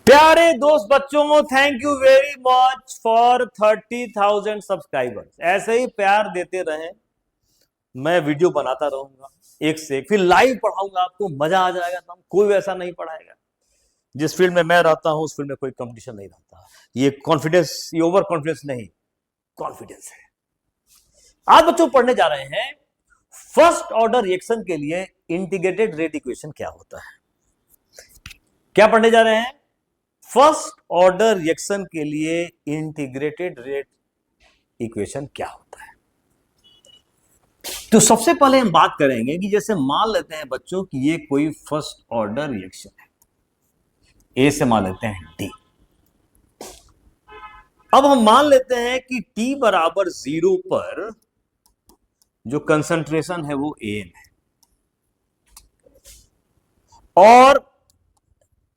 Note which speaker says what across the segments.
Speaker 1: प्यारे दोस्त बच्चों, thank you very much for 30,000 subscribers. ऐसे ही प्यार देते रहें, मैं वीडियो बनाता रहूंगा एक से एक, फिर लाइव पढ़ाऊंगा आपको, मजा आ जाएगा। तो कोई वैसा नहीं पढ़ाएगा। जिस फील्ड में मैं रहता हूं उस फील्ड में कोई कंपटीशन नहीं रहता। ये कॉन्फिडेंस, ये ओवर कॉन्फिडेंस नहीं, कॉन्फिडेंस है। आज बच्चों पढ़ने जा रहे हैं फर्स्ट ऑर्डर रिएक्शन के लिए इंटीग्रेटेड रेट इक्वेशन क्या होता है। क्या पढ़ने जा रहे हैं? फर्स्ट ऑर्डर रिएक्शन के लिए इंटीग्रेटेड रेट इक्वेशन क्या होता है। तो सबसे पहले हम बात करेंगे कि जैसे मान लेते हैं बच्चों कि ये कोई फर्स्ट ऑर्डर रिएक्शन है, ए से मान लेते हैं डी। अब हम मान लेते हैं कि टी बराबर 0 पर जो कंसंट्रेशन है वो एन है, और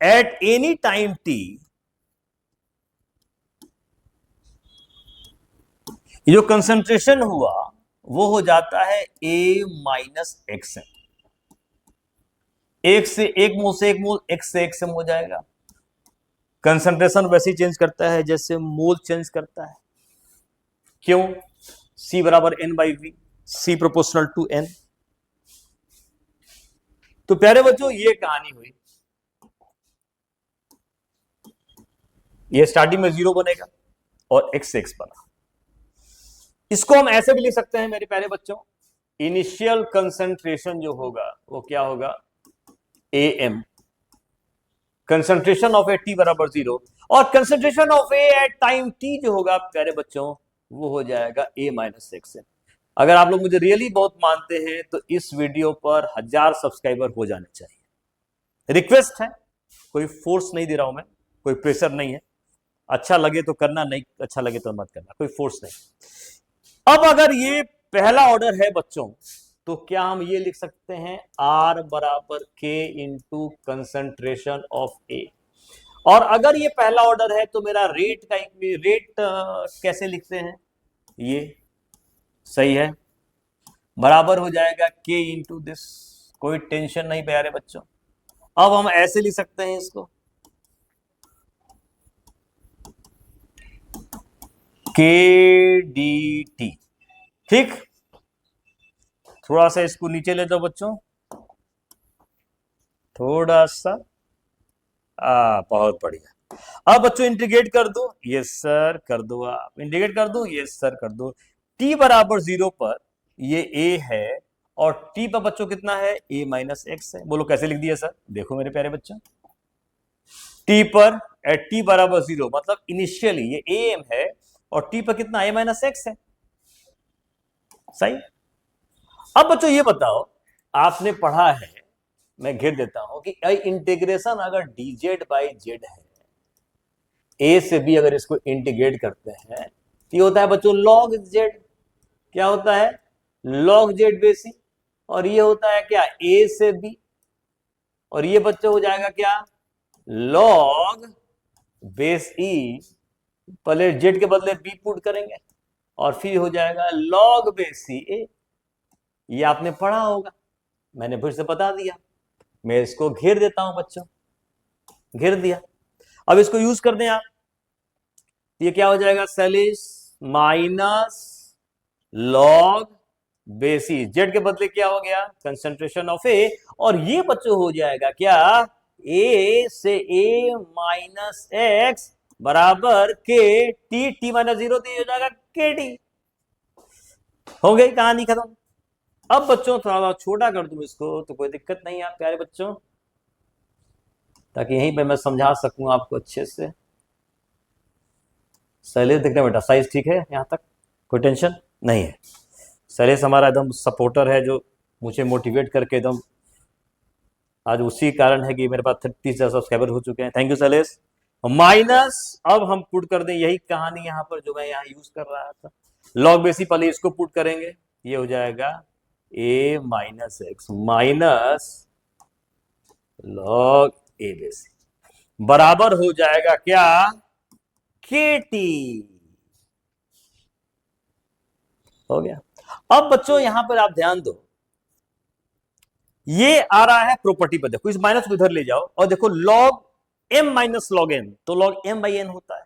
Speaker 1: एट एनी टाइम टी जो कंसंट्रेशन हुआ वो हो जाता है a माइनस एक्स। एक से एक मोल से एक मोल, एक्स से एक से हो जाएगा। कंसंट्रेशन वैसे ही चेंज करता है जैसे मोल चेंज करता है। क्यों? C बराबर n by V, C proportional to n। तो प्यारे बच्चों ये कहानी हुई। ये स्टार्टिंग में 0 बनेगा और x से x बना। इसको हम ऐसे भी लिख सकते हैं मेरे प्यारे बच्चों, इनिशियल कंसंट्रेशन जो होगा वो क्या होगा, am, concentration of A T बराबर 0, और concentration of A at time T जो होगा प्यारे बच्चों वो हो जाएगा a माइनस एक्स। अगर आप लोग मुझे रियली बहुत मानते हैं तो इस वीडियो पर 1000 सब्सक्राइबर हो जाने चाहिए। रिक्वेस्ट है, कोई फोर्स नहीं दे रहा हूं मैं, कोई प्रेशर नहीं है। अच्छा लगे तो करना, नहीं अच्छा लगे तो मत करना, कोई फोर्स नहीं। अब अगर ये पहला ऑर्डर है बच्चों तो क्या हम ये लिख सकते हैं R बराबर K into concentration of A। और अगर ये पहला ऑर्डर है तो मेरा रेट का रेट कैसे लिखते हैं, ये सही है, बराबर हो जाएगा K इंटू दिस। कोई टेंशन नहीं प्यारे बच्चों। अब हम ऐसे लिख सकते हैं इसको, K डी टी। ठीक, थोड़ा सा इसको नीचे ले जाओ बच्चों, थोड़ा सा, बहुत बढ़िया। अब बच्चों इंटीग्रेट कर दो, यस सर कर दो, आप इंटीग्रेट कर दो, यस सर कर दो। t बराबर 0 पर ये a है और t पर बच्चों कितना है, a माइनस एक्स है। बोलो कैसे लिख दिया सर? देखो मेरे प्यारे बच्चों, t पर एट t बराबर 0 मतलब इनिशियली ये am है और t पर कितना, a माइनस एक्स है। सही। अब बच्चों ये बताओ, आपने पढ़ा है, मैं घेर देता हूं कि इंटीग्रेशन अगर dz बाई जेड है, ए से बी अगर इसको इंटीग्रेट करते हैं तो ये होता है बच्चों log z। क्या होता है? log z बेसी। और ये होता है क्या, ए से बी, और ये बच्चों हो जाएगा क्या, log बेस ई। पहले z के बदले b पुट करेंगे और फिर हो जाएगा log बेस सी ए। ये आपने पढ़ा होगा, मैंने फिर से बता दिया। मैं इसको घेर देता हूं बच्चों, घेर दिया। अब इसको यूज कर दें आप, ये क्या हो जाएगा, सैलिस माइनस लॉग बेसी, जेड के बदले क्या हो गया, कंसंट्रेशन ऑफ ए। और ये बच्चों हो जाएगा क्या, ए से ए माइनस एक्स बराबर के टी, टी माइनस 0 तो ये हो जाएगा के टी। हो गई कहानी खत्म। अब बच्चों थोड़ा छोटा कर दूं इसको तो कोई दिक्कत नहीं है आप प्यारे बच्चों, ताकि यहीं पे मैं समझा सकूं आपको अच्छे से। शैलेश दिख रहा है बेटा, साइज ठीक है यहां तक, कोई टेंशन नहीं है। शैलेश हमारा एकदम सपोर्टर है जो मुझे मोटिवेट करके एकदम, आज उसी कारण है कि मेरे पास 30,000 सब्सक्राइबर हो चुके हैं। Thank you Shailesh. माइनस, अब हम पुट कर दें यही कहानी यहां पर जो मैं यहां यूज कर रहा था, लॉग बेसी पहले इसको पुट करेंगे, ये हो जाएगा a minus x minus log a base e बराबर हो जाएगा क्या, के टी। हो गया। अब बच्चों यहां पर आप ध्यान दो, ये आ रहा है प्रॉपर्टी पर, देखो इस माइनस को इधर ले जाओ और देखो log m minus log n, तो लॉग m बाई n होता है।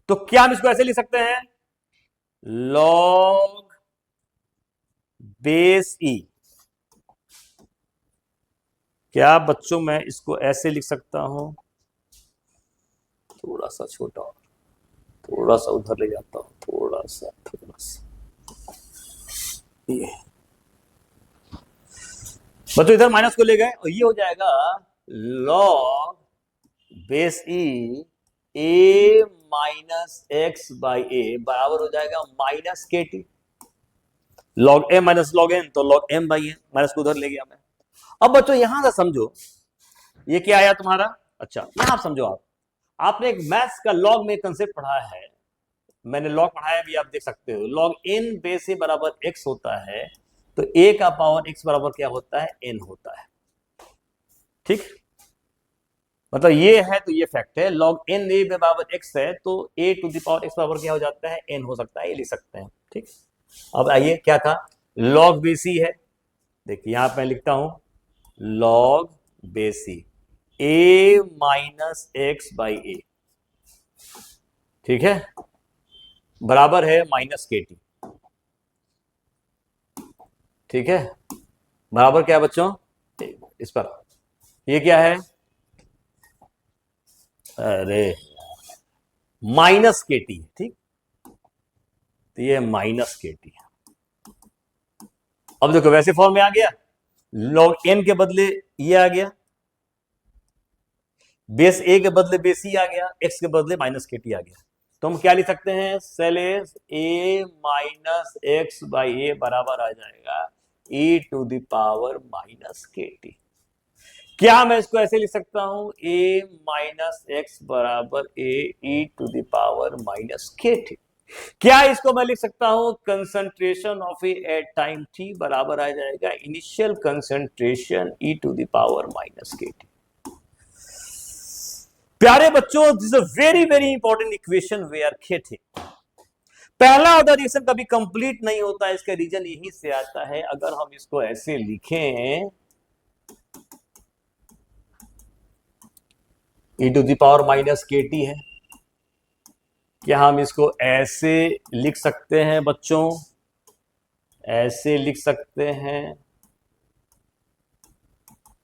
Speaker 1: तो क्या हम इसको ऐसे लिख सकते हैं, लॉग बेस e। क्या बच्चों मैं इसको ऐसे लिख सकता हूं, थोड़ा सा छोटा, थोड़ा सा उधर ले जाता हूं, थोड़ा सा ये बच्चों इधर माइनस को ले गए और ये हो जाएगा log base e a minus x by ए बराबर हो जाएगा माइनस के t. Log a minus log n, तो log m by n, minus को उधर ले गया मैं। अब बच्चों यहां से समझो ये क्या आया तुम्हारा, अच्छा यहां आप समझो, आपने एक मैथ्स का लॉग में कंसेप्ट पढ़ा है, मैंने लॉग पढ़ाया भी, आप देख सकते हो लॉग एन बेस ए बराबर एक्स होता है, तो ए का पावर एक्स बराबर क्या होता है, एन होता है। ठीक, मतलब ये है, तो ये फैक्ट है, लॉग एन ए बराबर एक्स है तो ए टू द पावर एक्स बराबर क्या हो जाता है, एन हो सकता है, ये लिख सकते हैं। ठीक, अब आइए क्या था, लॉग बेसी है, देखिए यहां मैं लिखता हूं log base e a minus x by ए, ठीक है, बराबर है माइनस के टी। ठीक है, बराबर क्या है बच्चों, इस पर ये क्या है, अरे माइनस के टी। ठीक, तो ये माइनस के टी। अब देखो वैसे फॉर्म में आ गया, लॉग एन के बदले ये आ गया, बेस ए के बदले बेस ई आ गया, एक्स के बदले माइनस के टी आ गया, तो हम क्या लिख सकते हैं, सेलेस ए माइनस एक्स बाई ए बराबर आ जाएगा e to the power minus के टी। क्या मैं इसको ऐसे लिख सकता हूं, a माइनस एक्स बराबर A E to the power minus के टी। क्या इसको मैं लिख सकता हूं, concentration of A at time t बराबर आ जाएगा initial concentration e to the power minus के टी। प्यारे बच्चों, this is a very very important equation where K T. पहला ऑर्डर रिएक्शन कभी कंप्लीट नहीं होता है, इसका रीजन यहीं से आता है। अगर हम इसको ऐसे लिखें e to the power minus के टी है, क्या हम इसको ऐसे लिख सकते हैं बच्चों, ऐसे लिख सकते हैं,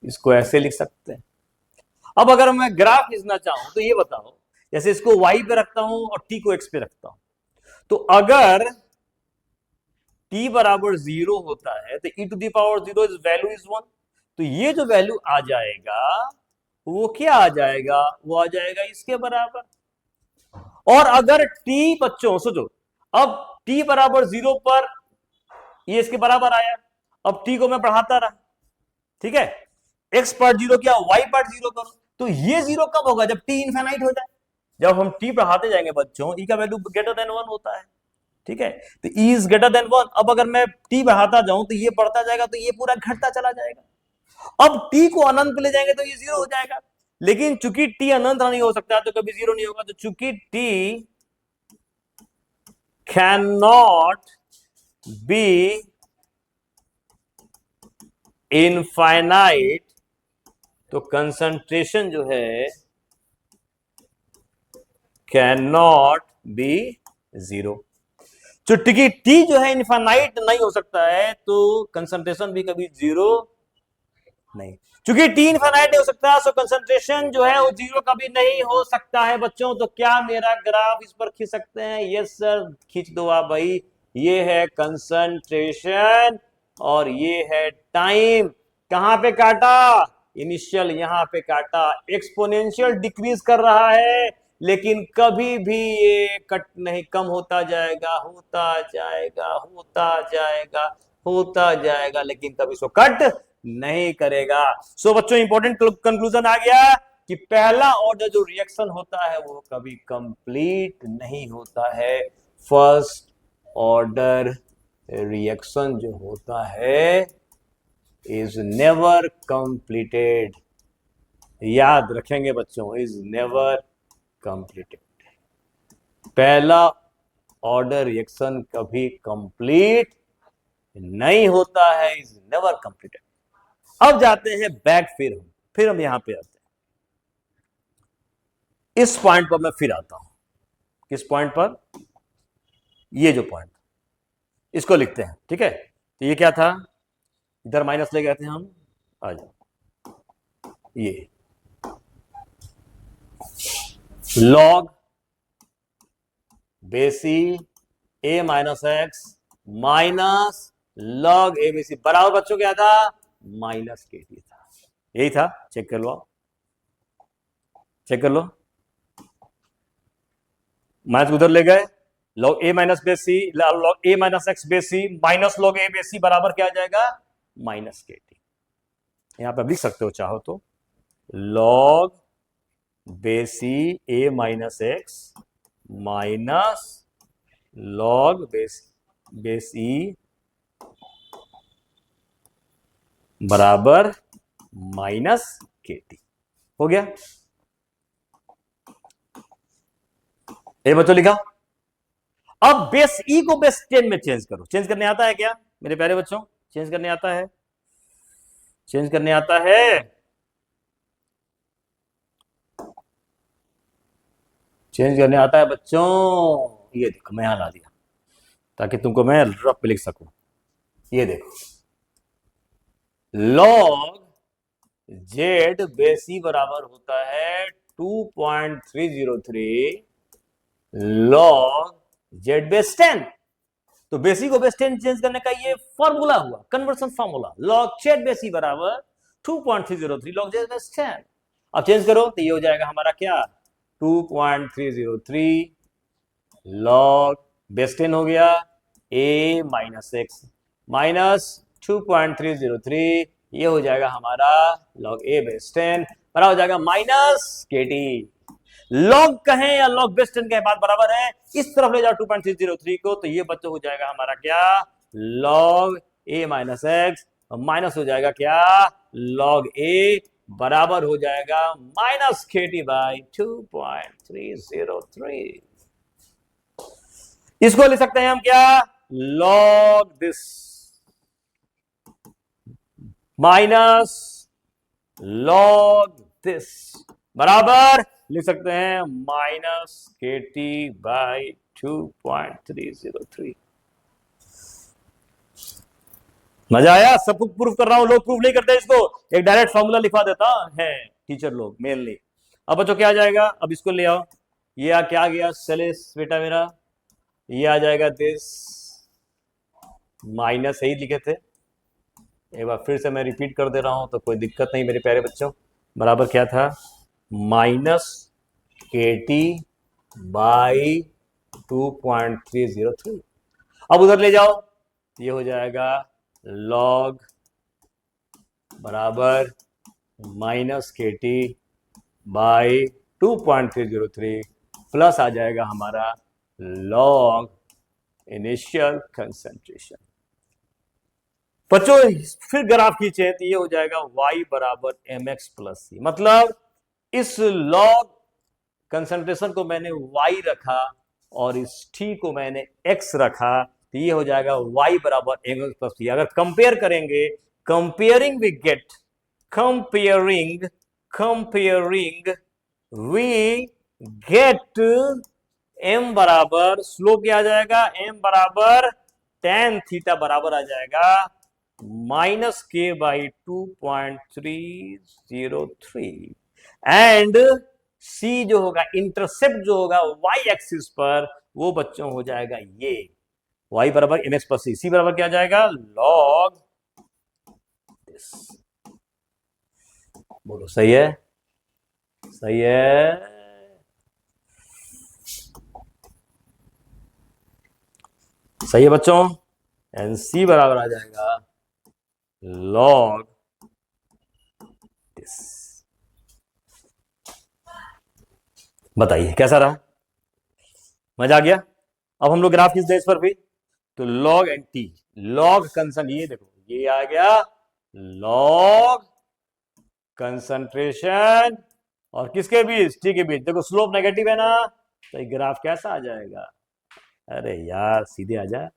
Speaker 1: इसको ऐसे लिख सकते हैं। अब अगर मैं ग्राफ खींचना चाहूं तो ये बताओ, जैसे इसको y पे रखता हूं और t को x पे रखता हूं, तो अगर t बराबर 0 होता है तो e to the power 0 is value is 1, तो ये जो वैल्यू आ जाएगा वो क्या आ जाएगा, वो आ जाएगा इसके बराबर। और अगर t बच्चों सोचो, अब t बराबर 0 पर ये इसके बराबर आया, अब t को मैं बढ़ाता रहा, ठीक है, x पार्ट 0 क्या, y पार्ट 0 करो, तो ये 0 कब होगा, जब t इनफाइनाइट हो जाए। जब हम t बढ़ाते जाएंगे बच्चों, e का वैल्यू ग्रेटर देन 1 होता है, ठीक है, तो e इज ग्रेटर देन 1। अब अगर मैं t बढ़ाता जाऊं तो ये बढ़ता जाएगा, तो ये पूरा घटता चला जाएगा। अब t को अनंत पे ले जाएंगे तो ये 0 हो जाएगा, लेकिन चूंकि t अनंत नहीं हो सकता तो कभी 0 नहीं होगा, तो चूंकि t can not be infinite, तो कंसंट्रेशन जो है कैन नॉट बी 0। चूंकि टी जो है इनफाइनाइट नहीं हो सकता है तो कंसंट्रेशन भी कभी 0 नहीं, चूंकि टी इनफाइनाइट नहीं हो सकता तो कंसंट्रेशन जो है वो 0 कभी नहीं हो सकता है बच्चों। तो क्या मेरा ग्राफ इस पर खींच सकते हैं, यस सर खींच दो आप भाई, ये है कंसंट्रेशन और ये है टाइम। कहां पे काटा, इनिशियल यहां पे काटा, एक्सपोनेंशियल डिक्रीज कर रहा है लेकिन कभी भी ये कट नहीं, कम होता जाएगा, होता जाएगा, होता जाएगा, होता जाएगा, लेकिन कभी इसको कट नहीं करेगा। सो बच्चों इंपॉर्टेंट कंक्लूजन आ गया कि पहला ऑर्डर जो रिएक्शन होता है वो कभी कंप्लीट नहीं होता है। फर्स्ट ऑर्डर रिएक्शन जो होता है इज नेवर कंप्लीटेड, याद रखेंगे बच्चों, इज नेवर कंप्लीटेड। पहला ऑर्डर रिएक्शन कभी कंप्लीट नहीं होता है, इज नेवर कंप्लीटेड। अब जाते हैं बैक, फिर हम यहां पे आते हैं। इस पॉइंट पर मैं फिर आता हूं। किस पॉइंट पर? ये जो पॉइंट, इसको लिखते हैं, ठीक है। तो ये क्या था, इधर माइनस ले गए थे हम, आ जाओ, ये log base e a minus x minus log a base e बराबर बच्चों क्या था, माइनस के टी था। यही था, चेक कर लो आप, चेक कर लो। माइनस उधर ले गए, लॉग ए माइनस बेसी, लॉग ए माइनस एक्स बेसी माइनस लॉग ए बेसी बराबर क्या आ जाएगा, माइनस के टी। यहां पर लिख सकते हो चाहो तो, log base e a minus x minus log base e बराबर माइनस के टी। हो गया, ये बच्चों लिखा। अब बेस ई को बेस 10 में चेंज करो। चेंज करने आता है क्या मेरे प्यारे बच्चों? चेंज करने आता है? चेंज करने आता है? चेंज करने आता है बच्चों? ये देखो मैं यहां ला दिया ताकि तुमको मैं रफ पे लिख सकूं। ये देखो, लॉग जेड बेसी बराबर होता है 2.303 लॉग जेड बेस 10। तो बेसी को बेस 10 चेंज करने का ये फॉर्मूला हुआ, कन्वर्सन फॉर्मूला, लॉग जेड बेसी बराबर 2.303 लॉग जेड बेस 10। अब चेंज करो तो ये हो जाएगा हमारा क्या, 2.303 लॉग बेस 10 हो गया ए माइनस एक्स माइनस 2.303, ये हो जाएगा हमारा लॉग ए बेस 10 बराबर हो जाएगा माइनस के टी। लॉग कहें या लॉग बेस 10 कहें बात बराबर है। इस तरफ ले जाओ 2.303 को, तो ये बच्चों हो जाएगा हमारा क्या, log a minus x minus हो जाएगा क्या, लॉग ए बराबर हो जाएगा माइनस के टी बाई 2.303। इसको लिख सकते हैं हम क्या, log this minus log this बराबर लिख सकते हैं माइनस के टी बाई 2.303। मजा आया? सब कुछ प्रूफ कर रहा हूं, लोग प्रूफ नहीं करते इसको, एक डायरेक्ट फॉर्मूला लिखवा देता है टीचर लोग मेनली। अब बच्चों क्या आ जाएगा, अब इसको ले आओ, ये क्या आ गया सेलेस बेटा मेरा, ये आ जाएगा दिस माइनस ही लिखे थे, एक बार फिर से मैं रिपीट कर दे रहा हूं तो कोई दिक्कत नहीं मेरे प्यारे बच्चों। बराबर क्या था, माइनस के टी बाई 2.303। अब उधर ले जाओ, ये हो जाएगा लॉग बराबर माइनस के टी बाई 2.303 प्लस आ जाएगा हमारा लॉग इनिशियल कंसेंट्रेशन। बच्चों फिर ग्राफ खींचे तो ये हो जाएगा y बराबर एम एक्स प्लस सी, मतलब इस लॉग कंसेंट्रेशन को मैंने y रखा और इस t को मैंने x रखा, तो ये हो जाएगा y बराबर एम एक्स प्लस सी। अगर कंपेयर करेंगे, comparing we get, comparing we get m बराबर स्लोप क्या आ जाएगा, m बराबर tan थीटा बराबर आ जाएगा माइनस के बाई 2.303 एंड सी जो होगा इंटरसेप्ट जो होगा y एक्सिस पर वो बच्चों हो जाएगा ये y बराबर एम एक्स प्लस सी बराबर क्या आ जाएगा लॉग दिस। बोलो सही है? सही है? सही है बच्चों? एंड सी बराबर आ जाएगा लॉग दिस। बताइए कैसा रहा, मजा आ गया? अब हम लोग ग्राफ किस बेस पर भी, तो लॉग एंड टी, लॉग कंसन, ये देखो ये आ गया लॉग कंसंट्रेशन और किसके बीच, टी के बीच। देखो स्लोप नेगेटिव है ना, तो ये ग्राफ कैसा आ जाएगा, अरे यार सीधे आ जा।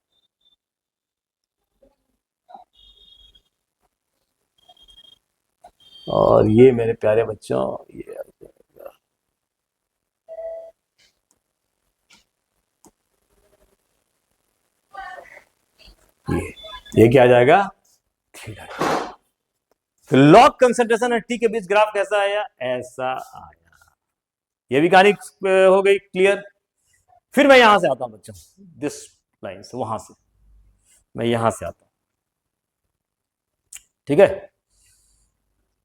Speaker 1: और ये मेरे प्यारे बच्चों ये ये क्या आ जाएगा, थीटा। तो लॉग कंसंट्रेशन और टी के बीच ग्राफ कैसा आया, ऐसा आया। ये भी कहानी हो गई क्लियर। फिर मैं यहां से आता हूं बच्चों, दिस लाइन से, वहां से मैं यहां से आता हूं, ठीक है,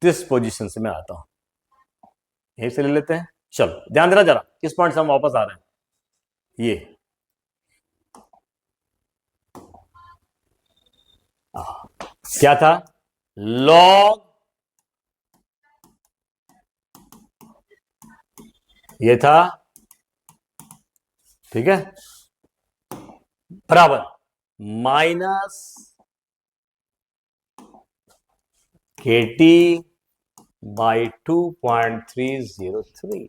Speaker 1: दिस पोजीशन से मैं आता हूं, यहीं से ले लेते हैं। चलो ध्यान देना जरा, इस पॉइंट से हम वापस आ रहे हैं। ये क्या था, लॉग, ये था, ठीक है, बराबर माइनस KT बाई 2.303।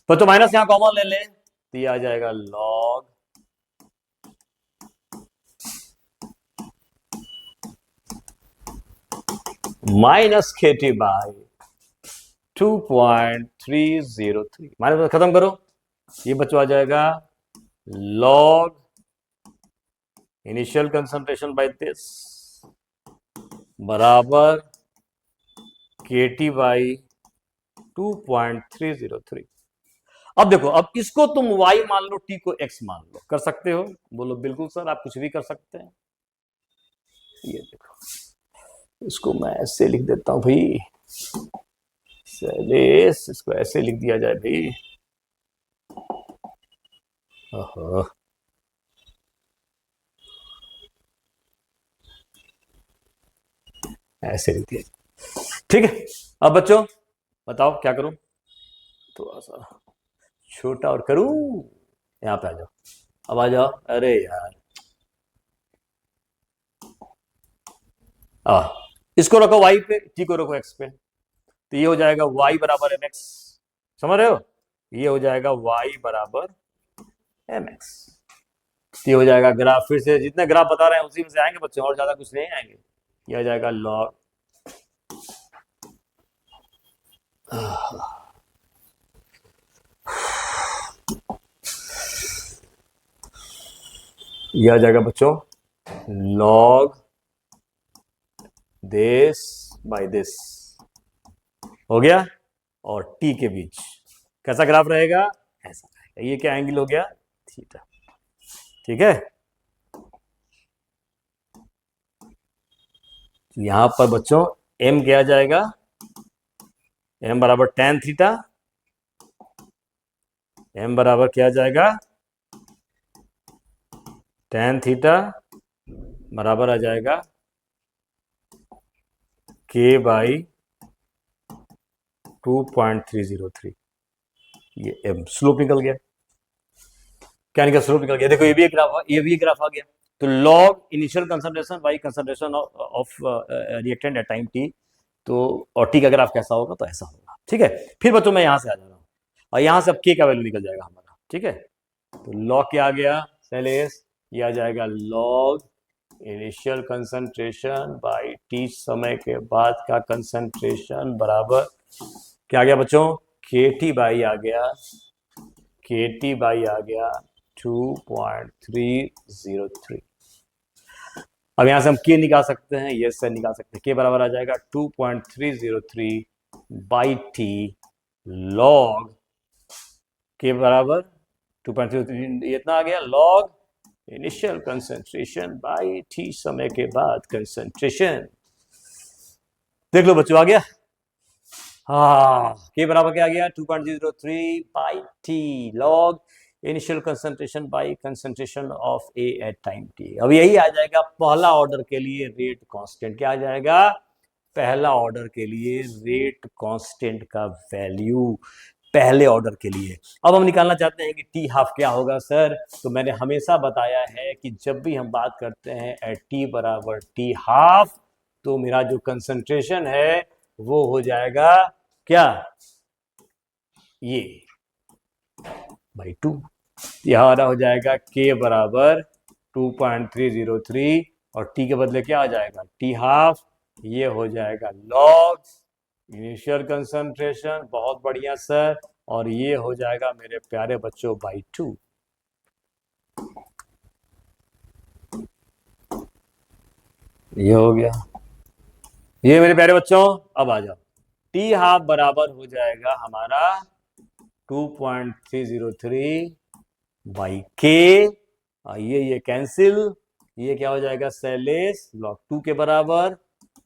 Speaker 1: तो माइनस यहां कॉमन ले ले तो ये आ जाएगा log minus KT by 2.303। Minus खत्म करो, ये बच्चों आ जाएगा log initial concentration by this बराबर KT बाई 2.303। अब देखो, अब इसको तुम y मान लो, t को x मान लो, कर सकते हो, बोलो बिल्कुल सर, आप कुछ भी कर सकते हैं। ये देखो, इसको मैं ऐसे लिख देता हूं भाई, इसको ऐसे लिख दिया जाए भाई, ऐसे लिख दिया, ठीक है। अब बच्चों बताओ क्या करूं, थोड़ा सा छोटा और करूं, यहां पे आ जाओ, अब आ जाओ, अरे यार, इसको रखो y पे, t को रखो x पे, तो ये हो जाएगा y बराबर mx, समझ रहे हो, ये हो जाएगा y बराबर mx। ये हो जाएगा ग्राफ, फिर से जितने ग्राफ बता रहे हैं उसी में से आएंगे बच्चों, और ज्यादा कुछ नहीं आएंगे। ये हो जाएगा लॉग, ये आ जाएगा बच्चों लॉग दिस बाय दिस, हो गया, और t के बीच कैसा ग्राफ रहेगा, ऐसा रहेगा। ये क्या एंगल हो गया, थीटा, ठीक है। यहां पर बच्चों m क्या जाएगा, m बराबर tan थीटा, m बराबर क्या जाएगा, tan थीटा बराबर आ जाएगा k बाई 2.303। ये m स्लोप निकल गया, क्या निकल, स्लोप निकल गया। देखो ये भी एक ग्राफ, ये भी एक ग्राफ आ गया। तो log initial concentration by concentration of reactant eight time t, तो और t का ग्राफ कैसा होगा, तो ऐसा होगा, ठीक है। फिर बच्चों मैं यहां से आ जा रहा हूं, और यहां से अब k का वैल्यू निकल जाएगा हमारा, ठीक है। तो लॉग क्या आ गया, सैलेस, ये आ जाएगा log initial concentration by t समय के बाद का कंसंट्रेशन बराबर क्या आ गया बच्चों, KT बाई आ गया, KT बाई आ गया 2.303। अब यहां से हम k निकाल सकते हैं, ये से निकाल सकते हैं, k बराबर आ जाएगा 2.303 बाई t लॉग k बराबर 2.303, इतना आ गया log initial concentration by t समय के बाद कंसंट्रेशन। देख लो बच्चों, आ गया, हाँ, k बराबर क्या आ गया, 2.03 by t log initial concentration by concentration of A at time t। अब यही आ जाएगा पहला ऑर्डर के लिए रेट कांस्टेंट, क्या आ जाएगा, पहला ऑर्डर के लिए रेट कांस्टेंट का वैल्यू पहले ऑर्डर के लिए। अब हम निकालना चाहते हैं कि टी हाफ क्या होगा सर, तो मैंने हमेशा बताया है कि जब भी हम बात करते हैं एट टी बराबर टी हाफ, तो मेरा जो कंसंट्रेशन है वो हो जाएगा क्या, ये बाई 2, यहां हो जाएगा k बराबर 2.303, और t के बदले क्या आ जाएगा, टी हाफ, ये हो जाएगा लॉग इनिशियल कंसंट्रेशन, बहुत बढ़िया सर, और ये हो जाएगा मेरे प्यारे बच्चों बाई 2। ये हो गया। ये मेरे प्यारे बच्चों अब आ जाओ, टी हाफ बराबर हो जाएगा हमारा 2.303 बाई के। ये कैंसिल, ये क्या हो जाएगा शैलेश लॉग 2 के बराबर,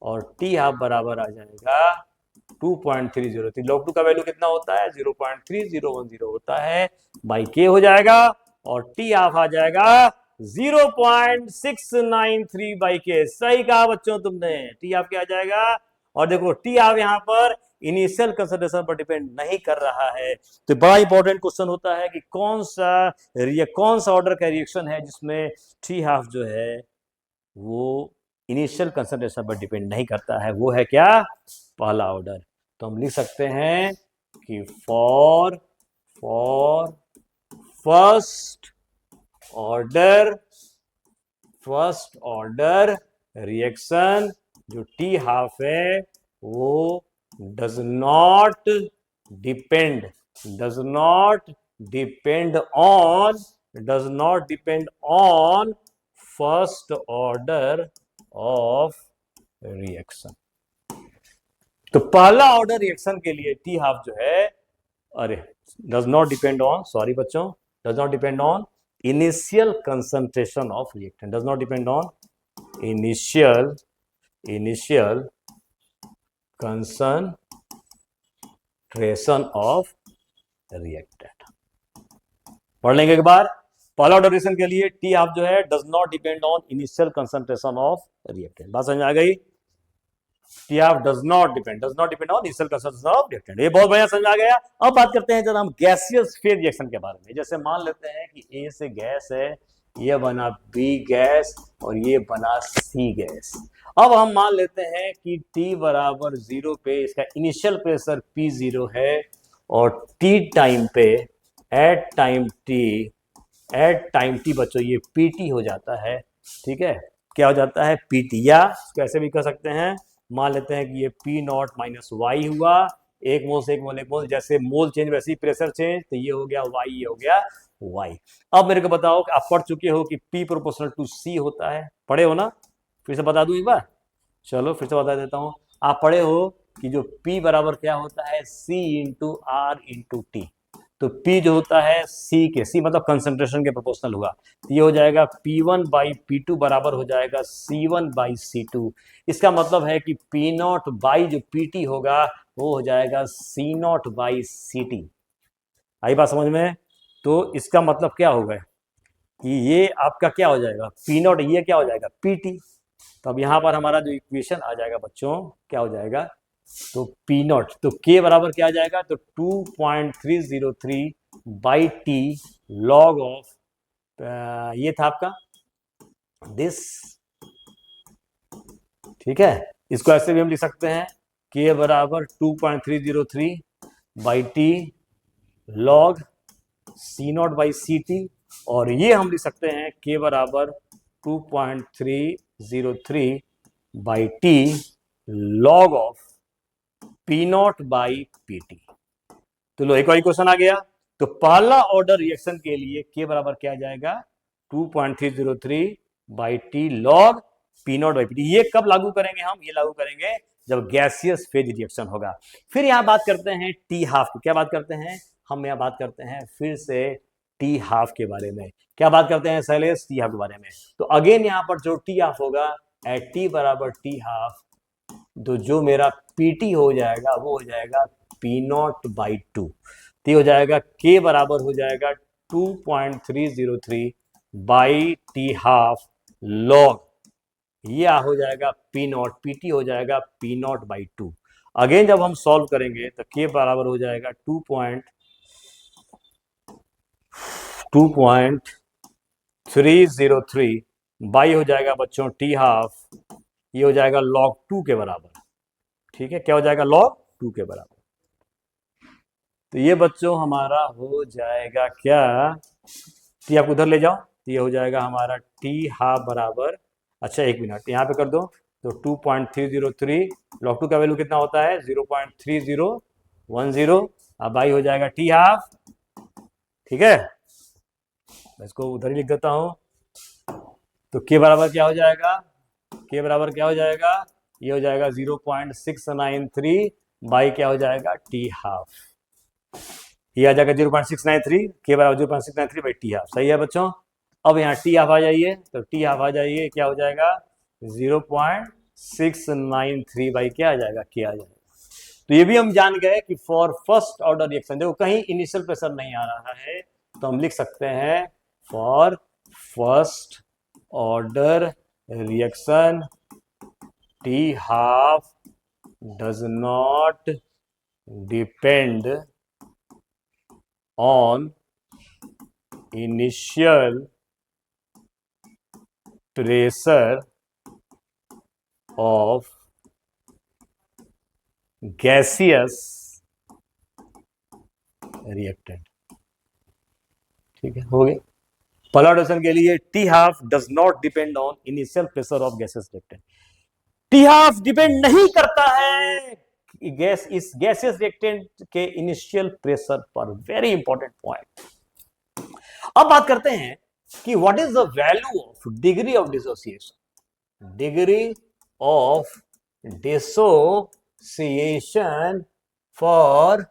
Speaker 1: और टी हाफ बराबर आ जाएगा 2.303। लॉग 2 का वैल्यू कितना होता है 0.3010 होता है, बाई के हो जाएगा, और टी हाफ आ जाएगा 0.693 बाई के। सही कहा बच्चों तुमने, टी हाफ क्या आ जाएगा। और देखो टी हाफ यहाँ पर इनिशियल कंसंट्रेशन पर डिपेंड नहीं कर रहा है। तो बड़ा इंपॉर्टेंट क्वेश्चन होता है कि कौन सा ऑर्डर का रिएक्शन है जिसमें टी हाफ जो है वो इनिशियल कंसंट्रेशन पर डिपेंड नहीं करता है, वो है क्या पहला ऑर्डर। तो हम लिख सकते हैं कि फॉर फर्स्ट ऑर्डर रिएक्शन जो टी हाफ है वो does not depend on first order of reaction. तो पहला ऑर्डर रिएक्शन के लिए टी हाफ जो है, अरे does not depend on, sorry बच्चों, does not depend on initial concentration of reactant, does not depend on initial concentration of reactant. पढ़ लेंगे एक बार। पहला ऑर्डर रिएक्शन के लिए टी हाफ जो है does not depend on initial concentration of reactant. बात समझ आ गई। T half does not depend on initial concentration of reactant, ये बहुत बढ़िया समझ आ गया। अब बात करते हैं जब हम गैसियस फेज रिएक्शन के बारे में। जैसे मान लेते हैं कि ए से गैस है, ये बना बी गैस और ये बना सी गैस। अब हम मान लेते हैं कि T बराबर 0 पे इसका इनिशियल प्रेशर P0 है, और T टाइम पे एट टाइम T बच्चों ये PT हो जाता है। ठीक है, क्या हो जाता है PT, या कैसे भी कर सकते हैं, मान लेते हैं कि ये P0 माइनस वाई हुआ, एक मोल से एक मोल, जैसे मोल चेंज वैसे ही प्रेशर चेंज, तो ये हो गया वाई, ये हो गया वाई। अब मेरे को बताओ कि आप पढ़ चुके हो कि P प्रोपोर्शनल टू C होता है, पढ़े हो ना, फिर से बता दूं एक बार, चलो फिर से बता देता हूं। आप पढ़े हो कि जो P बराबर क्या होता है C into R into T। तो P जो होता है C मतलब कंसंट्रेशन के प्रोपोर्शनल हुआ, तो ये हो जाएगा P1 बाई P2 बराबर हो जाएगा C1 बाई C2। इसका मतलब है कि P0 बाई जो PT होगा वो हो जाएगा C0 बाई CT। आई बात समझ में। तो इसका मतलब क्या होगा कि ये आपका क्या हो जाएगा P0, ये क्या हो जाएगा PT। तो अब यहां पर हमारा जो इक्वेशन आ जाएगा बच्चों क्या हो जाएगा, तो P0, तो K बराबर क्या आ जाएगा, तो 2.303 बाई T लॉग ऑफ, ये था आपका दिस। ठीक है, इसको ऐसे भी हम लिख सकते हैं K बराबर 2.303 by T log C0 by CT, और ये हम लिख सकते हैं K बराबर 2.303 by T log of P0 by PT। तो लो एक और क्वेश्चन आ गया। तो पहला ऑर्डर रिएक्शन के लिए K बराबर क्या आ जाएगा 2.303 by T log P0 by PT। ये कब लागू करेंगे हम, ये लागू करेंगे जब गैसियस फेज रिएक्शन होगा। फिर यहां बात करते हैं टी हाफ की, क्या बात करते हैं हम, यहां बात करते हैं फिर से टी हाफ के बारे में। क्या बात करते हैं शैलेश, टी हाफ के बारे में। तो अगेन यहां पर जो टी हाफ होगा एट टी बराबर टी हाफ, तो जो मेरा पीटी हो जाएगा वो हो जाएगा P0 बाई 2। तो हो जाएगा K बराबर हो जाएगा 2.303 बाई टी हाफ लॉग, ये हो जाएगा P0, PT हो जाएगा P0 बाई 2। अगेन जब हम सॉल्व करेंगे तो K बराबर हो जाएगा 2.303 बाई हो जाएगा बच्चों टी हाफ, ये हो जाएगा log 2 के बराबर। ठीक है, क्या हो जाएगा log 2 के बराबर। तो ये बच्चों हमारा हो जाएगा क्या, टी आप उधर ले जाओ, तो ये हो जाएगा हमारा टी हाफ बराबर, अच्छा एक मिनट यहाँ पे कर दो, तो 2.303 log 2 का वैल्यू कितना होता है 0.3010, अब आई हो जाएगा टी हाफ। ठीक है, मैं इसको उधर ही लिख देता हूं। तो के बराबर क्या हो जाएगा, के बराबर क्या हो जाएगा, ये हो जाएगा 0.693 बाई क्या हो जाएगा टी हाफ, ये आ जाएगा 0.693, के बराबर 0.693 बाई टी हाफ। सही है बच्चों। अब यहाँ टी हाफ आ जाइए, तो टी हाफ आ जाइए, क्या हो जाएगा 0.693 बाई क्या आ जाएगा के आ जाएगा। तो ये भी हम जान गए कि फॉर फर्स्ट ऑर्डर रिएक्शन, देखो कहीं इनिशियल प्रेशर नहीं आ रहा है, तो हम लिख सकते हैं for first order reaction T half does not depend on initial pressure of gaseous reactant. ठीक है, हो गया। पोलराइजेशन के लिए T half does not depend on initial pressure of gaseous reactant. T half depend नहीं करता है गैस इस गैसियस रिएक्टेंट के इनिशियल प्रेशर पर। Very important point. अब बात करते हैं कि what is the value of degree of dissociation. Degree of dissociation for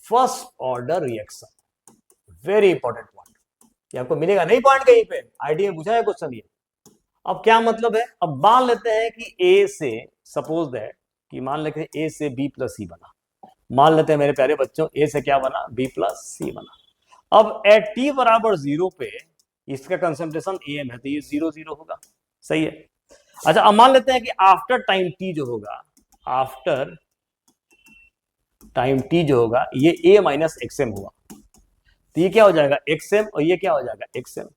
Speaker 1: first order reaction. Very important point, ये आपको मिलेगा नहीं पॉइंट कहीं पे, आईडी में पूछा है क्वेश्चन ये। अब क्या मतलब है, अब मान लेते हैं कि ए से, सपोज दैट कि मान लेते हैं ए से बी प्लस सी बना, मान लेते हैं मेरे प्यारे बच्चों ए से क्या बना बी प्लस सी बना। अब एट टी बराबर 0 पे इसका कंसंट्रेशन एम है, तो ये 0 0 होगा। सही है। अच्छा, अब मान लेते हैं कि आफ्टर टाइम टी जो होगा, आफ्टर टाइम टी जो होगा ये ए माइनस एक्सएम हुआ, तो ये क्या हो जाएगा एक्सएम और ये क्या हो जाएगा एक्सएम।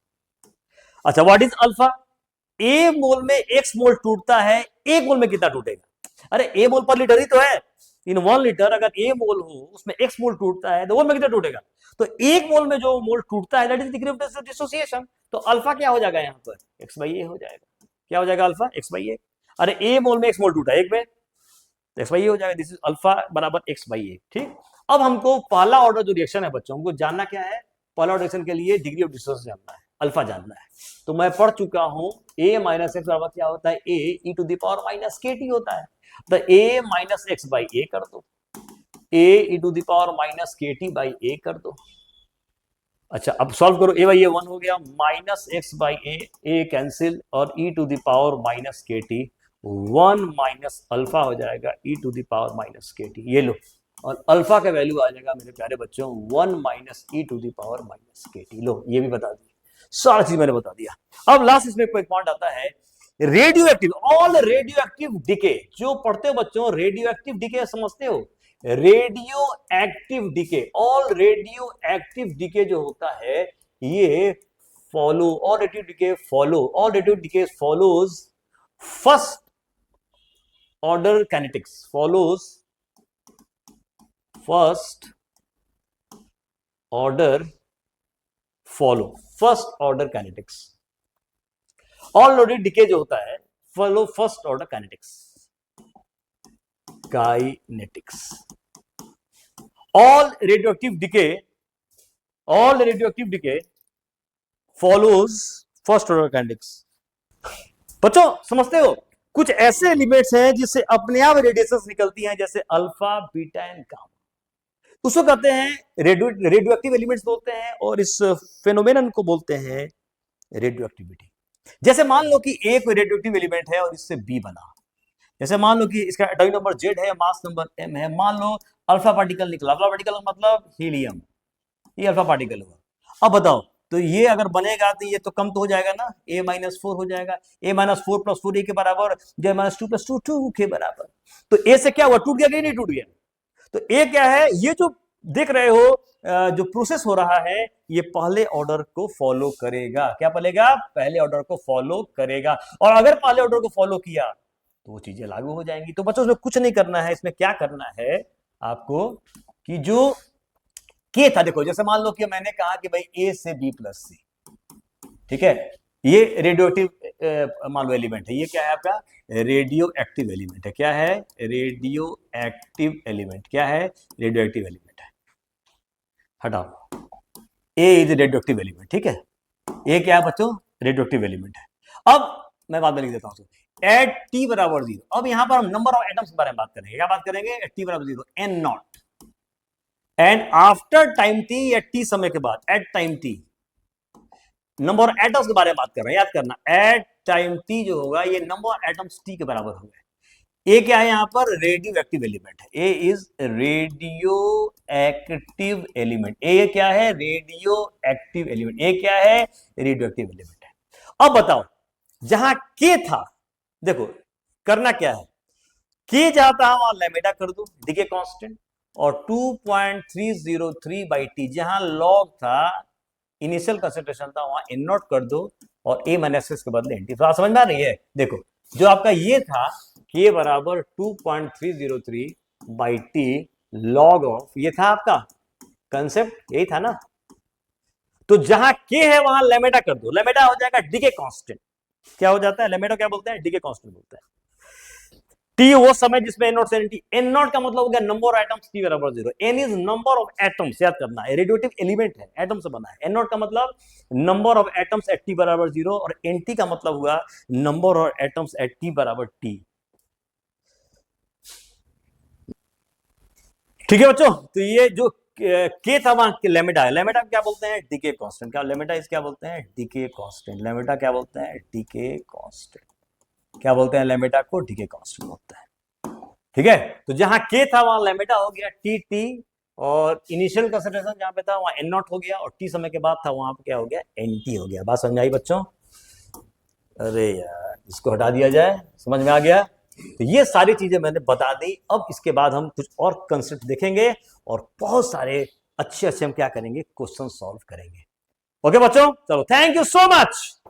Speaker 1: अच्छा, व्हाट इज अल्फा। ए मोल में एक्स मोल टूटता है, एक मोल में कितना टूटेगा, अरे ए मोल पर लीटर ही तो है, इन 1 लीटर अगर ए मोल हो उसमें एक्स मोल टूटता है तो वो में कितना टूटेगा, तो एक मोल में जो मोल टूटता है that is degree of dissociation. तो अल्फा क्या हो जाएगा यहाँ पर एक्स बाई ए हो जाएगा। क्या हो जाएगा अल्फा एक्स बाई ए। अरे ए मोल में एक्स मोल टूटा एक में, एक्स बाई ए हो जाएगा। दिस इज अल्फा बराबर एक्स बाई ए। ठीक, अब हमको पहला ऑर्डर जो रिएक्शन है बच्चों, हमको जानना क्या है, पहला ऑर्डर रिएक्शन के लिए डिग्री ऑफ डिसोसिएशन जानना है, अल्फा जानना है। तो मैं पढ़ चुका हूं a माइनस एक्स बराबर क्या होता है a e to the power minus के टी होता है, तो a minus x by A कर दो, a e to the power minus के टी बाई ए कर दो। अच्छा, अब सॉल्व करो, a बाई ए 1 हो गया, minus x by A cancel और e to the power minus के टी 1 माइनस अल्फा हो जाएगा e to the power minus के टी। ये लो, और अल्फा का वैल्यू आ जाएगा मेरे प्यारे बच्चों 1 minus e to the power minus के टी। लो, ये भी बता दिया, सारा चीज मैंने बता दिया। अब लास्ट इसमें कोई पॉइंट आता है, radio active, all radio active decay. जो पढ़ते हो बच्चों रेडियो एक्टिव डिके समझते हो, radio active decay, all radio active decay जो होता है ये follow, all radio decay follow, all radio decay follows first order kinetics, follows first order follow first order kinetics. All radio decay जो होता है follow first order kinetics, kinetics. All radioactive decay, all radioactive decay follows first order kinetics. बच्चों समझते हो, कुछ ऐसे elements हैं जिससे अपने आप रेडिएशंस निकलती हैं, जैसे अल्फा बीटा एंड गामा, उसको कहते हैं रेडियोएक्टिव एलिमेंट्स बोलते हैं, और इस फेनोमेनन को बोलते हैं रेडियोएक्टिविटी। जैसे मान लो कि एक रेडियोएक्टिव एलिमेंट है और इससे बी बना, जैसे मान लो कि इसका एटॉमिक नंबर Z है, मास नंबर m है, मान लो अल्फा पार्टिकल निकला, अल्फा पार्टिकल मतलब हीलियम, ये अल्फा पार्टिकल हुआ। अब बताओ, तो ये अगर बनेगा तो ये तो कम तो हो जाएगा ना, a-4 हो जाएगा, a-4 + 4 a के बराबर, j-2 + 2 2 के बराबर। तो a से क्या हुआ, टूट गया कि नहीं टूट गया। तो a क्या है, ये जो देख रहे हो जो प्रोसेस हो रहा है ये पहले ऑर्डर को फॉलो करेगा। क्या पलेगा, पहले ऑर्डर को फॉलो करेगा, और अगर पहले ऑर्डर को फॉलो किया तो वो चीजें लागू हो जाएंगी। तो बच्चों इसमें कुछ नहीं करना है, इसमें क्या करना है आपको कि जो के था, देखो जैसे मान लो कि मैंने कहा कि भाई ए से बी प्लस सी, ठीक है, ये रेडियोएक्टिव मान लो एलिमेंट है, ये क्या है आपका रेडियो एक्टिव एलिमेंट है। क्या है, रेडियो एक्टिव एलिमेंट, क्या है रेडियो एक्टिव एलिमेंट है। हटाओ, ए इज रेडियो एक्टिव एलिमेंट, ठीक है, ए क्या है बच्चों रेडियो एक्टिव एलिमेंट है। अब मैं बाद में लिख देता हूं, एट टी बराबर 0। अब यहां पर हम नंबर ऑफ एटम्स के बारे में बात करेंगे। क्या बात करेंगे? एट टी बराबर 0 N naught, and after time T या टी समय के बाद at time T number of atoms के बारे में बात कर रहे हैं। याद करना, एट टाइम टी जो होगा ये नंबर ऑफ एटम्स टी के बराबर होंगे। ए क्या है? यहां पर रेडियो एक्टिव एलिमेंट है। ए इज रेडियो एक्टिव एलिमेंट। ए क्या है? Radio active element. ए क्या है? रेडियो एक्टिव एलिमेंट है। अब बताओ, जहां के था, देखो करना क्या है, के जाता है वहां लैम्ब्डा कर दो, डिके कांस्टेंट, और 2.303 बाई टी जहां लॉग था, इनिशियल कंसेंट्रेशन था, वहां एन नॉट कर दो और ए माइनस के बदले एन टी। तो आप समझ में आ रही है? देखो जो आपका ये था के बराबर 2.303 बाई टी लॉग ऑफ, ये था आपका कंसेप्ट, यही था ना। तो जहां के है वहां लैम्ब्डा कर दो, लैम्ब्डा हो जाएगा डिके कांस्टेंट। क्या हो जाता है? लैम्ब्डा क्या बोलते हैं? डिके कांस्टेंट बोलते हैं। टी वो समय जिसमें एन नॉट से टी, एन नॉट का मतलब हो गया नंबर ऑफ एटम्स टी बराबर 0। N is number of atoms, याद करना है, रेडियोएक्टिव एलिमेंट है, एटम से बना है। एन नॉट का मतलब number of atoms eight T बराबर 0, और एन टी का मतलब हुआ number of atoms eight T बराबर टी। ठीक है बच्चों, तो ये जो के था वहां लैम्ब्डा है, लैम्ब्डा क्या बोलते हैं? Decay constant. क्या लैम्ब्डा इस क्या बोलते हैं? Decay constant. लैम्ब्डा क्या बोलते हैं? Decay constant. क्या बोलते हैं? लैम्ब्डा को डीके कांस्टेंट बोलते हैं। ठीक है, तो जहां के था वहां लैम्ब्डा हो गया टी टी, और इनिशियल कंसंट्रेशन जहां पे था वहां एन नॉट हो गया, और टी समय के बाद था वहां पे क्या हो गया? एन टी हो गया। बात समझ आई बच्चों? अरे यार, इसको हटा दिया जाए, समझ में आ गया? तो ये सारी चीजें मैंने बता दी। अब इसके बाद हम कुछ और कंसेप्ट देखेंगे और बहुत सारे अच्छे अच्छे हम क्या करेंगे? क्वेश्चन सॉल्व करेंगे। ओके बच्चों, चलो, थैंक यू सो मच।